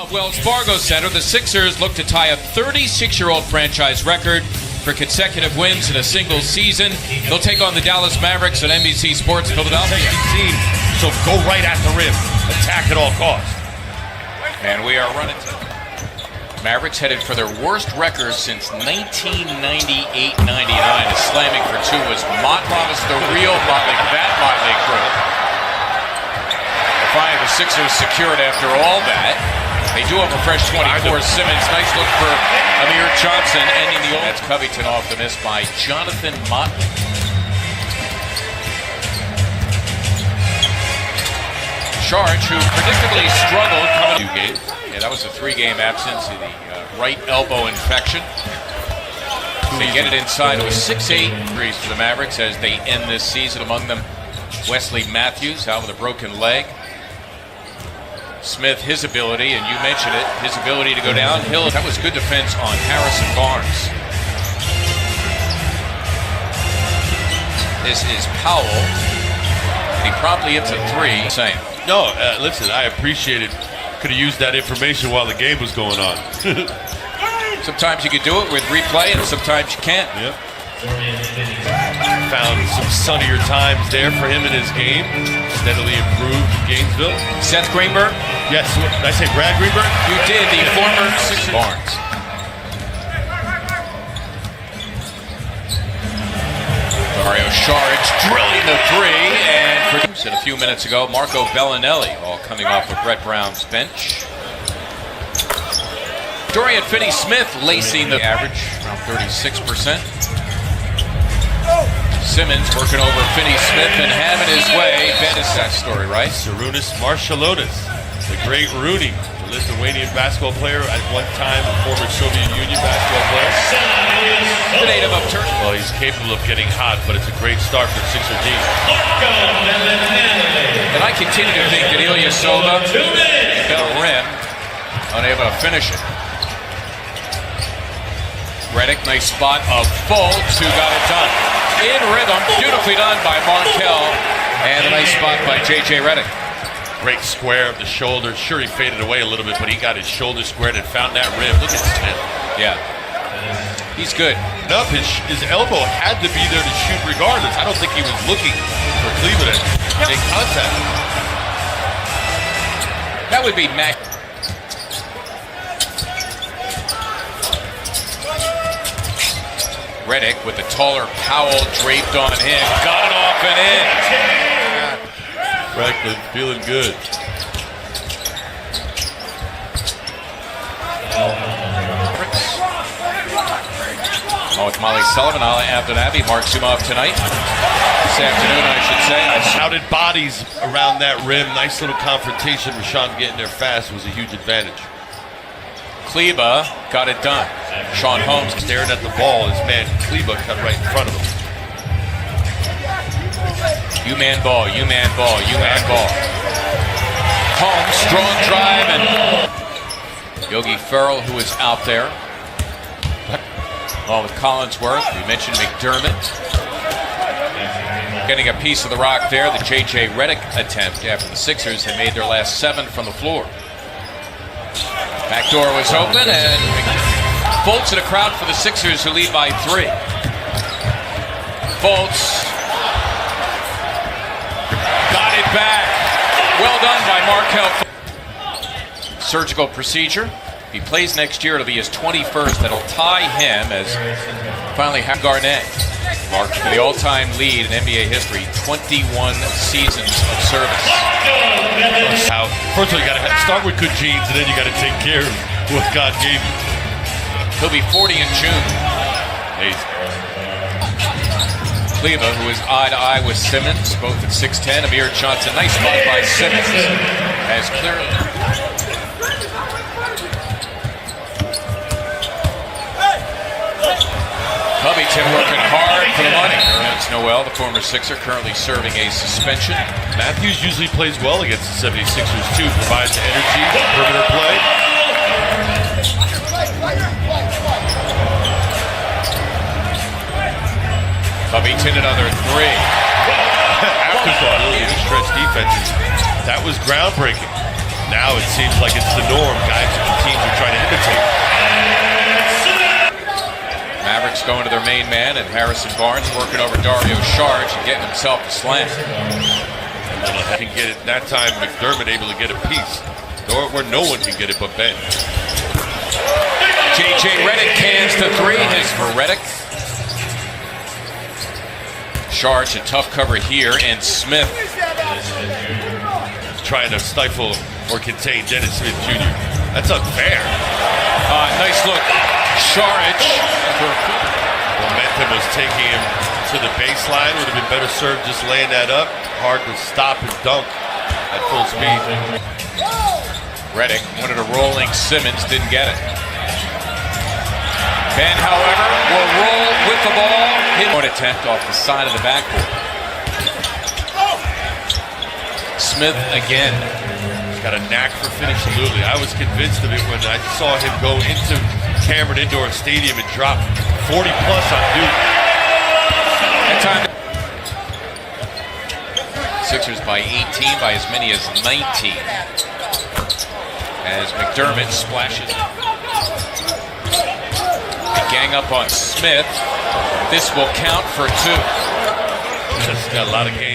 Of Wells Fargo Center, the Sixers look to tie a 36-year-old franchise record for consecutive wins in a single season. They'll take on the Dallas Mavericks on NBC Sports Philadelphia. Team, so go right at the rim, attack at all costs. And we are running. Mavericks headed for their worst record since 1998-99. The slamming for two was Motley, the real Motley, that Motley crew. Finally, the Sixers secured after all that. They do have a fresh 24. Simmons, nice look for Amir Johnson, ending the old. That's Covington off the miss by Jonathan Motley. Charge, who predictably struggled coming 2 games. Yeah, that was a 3-game absence of the right elbow infection. They get it inside. It was 6-8 threes for the Mavericks as they end this season. Among them, Wesley Matthews out with a broken leg. Smith, his ability, and you mentioned it, his ability to go downhill. That was good defense on Harrison Barnes. This is Powell. He promptly hits a 3. Same. No, listen, I appreciate it. Could have used that information while the game was going on. Sometimes you can do it with replay, and sometimes you can't. Yep. Found some sunnier times there for him in his game. Steadily improved in Gainesville. Seth Greenberg? Yes. Did I say Brad Greenberg? You did. The former Sixers. Barnes. Dario Saric drilling the 3, and a few minutes ago, Marco Bellinelli, all coming off of Brett Brown's bench. Dorian Finney-Smith lacing the average, around 36%. Simmons working over Finney-Smith and having his way. Ben is that story, right? Sarunas Marciulionis, the great Rooney, the Lithuanian basketball player, at one time a former Soviet Union basketball player. The native of Turkey. Well, he's capable of getting hot, but it's a great start for the Sixer team. And I continue to think that Ilyasova got a rim, unable to finish it. Redick, nice spot of Fultz, who got it done. In rhythm, beautifully done by Markelle, and a nice spot by J.J. Redick. Great square of the shoulder. Sure, he faded away a little bit, but he got his shoulder squared and found that rim. Look at Smith. Yeah. He's good. Enough, his elbow had to be there to shoot regardless. I don't think he was looking for Cleveland to make contact. That would be Mac. Redick with the taller Powell draped on him. Got it off and in. Franklin feeling good. Oh, with Molly Sullivan, Ala Abdelnaby, Mark Zumov tonight. This afternoon, I should say. Crowded bodies around that rim. Nice little confrontation. Rashawn getting there fast was a huge advantage. Kleba got it done. Sean Holmes staring at the ball. His man Kleba cut right in front of him. You-man ball, you-man ball, you-man ball. Holmes, strong drive, and Yogi Ferrell, who is out there. Along with Collinsworth, we mentioned McDermott. Getting a piece of the rock there, the J.J. Redick attempt after the Sixers had made their last 7 from the floor. Back door was open, and Fultz in a crowd for the Sixers, who lead by 3. Fultz got it back. Well done by Markelle. Surgical procedure. If he plays next year, it'll be his 21st. That'll tie him as finally Garnett marked for the all-time lead in NBA history, 21 seasons of service. First of all, you got to start with good genes, and then you got to take care of what God gave you. He'll be 40 in June. Kleba, who is eye-to-eye with Simmons, both at 6'10". Amir Johnson, nice spot by Simmons, as clearly. Covington working hard for the money. Ernest Noel, the former Sixer, currently serving a suspension. Matthews usually plays well against the 76ers too, provides energy, perimeter play. Covington, another 3. Afterthought, really stretch defenses. That was groundbreaking. Now it seems like it's the norm. Guys Harrison Barnes working over Dario Saric and getting himself a slam. I can get it that time. McDermott able to get a piece where no one can get it but Ben. J.J. Redick cans to three. His for Redick. Saric a tough cover here, and Smith trying to stifle or contain Dennis Smith Jr. That's unfair. Nice look. Saric. Momentum was taking him to the baseline. Would have been better served just laying that up. Hard to stop and dunk at full speed. Redick wanted a rolling Simmons, didn't get it. Ben, however, will roll with the ball. Hit attempt off the side of the backboard. Smith again. He's got a knack for finishing. Absolutely. I was convinced of it when I saw him go into Cameron Indoor Stadium and drop 40 plus on Duke. That time. Sixers by 18, by as many as 19. As McDermott splashes. They gang up on Smith. This will count for two. Just got a lot of games.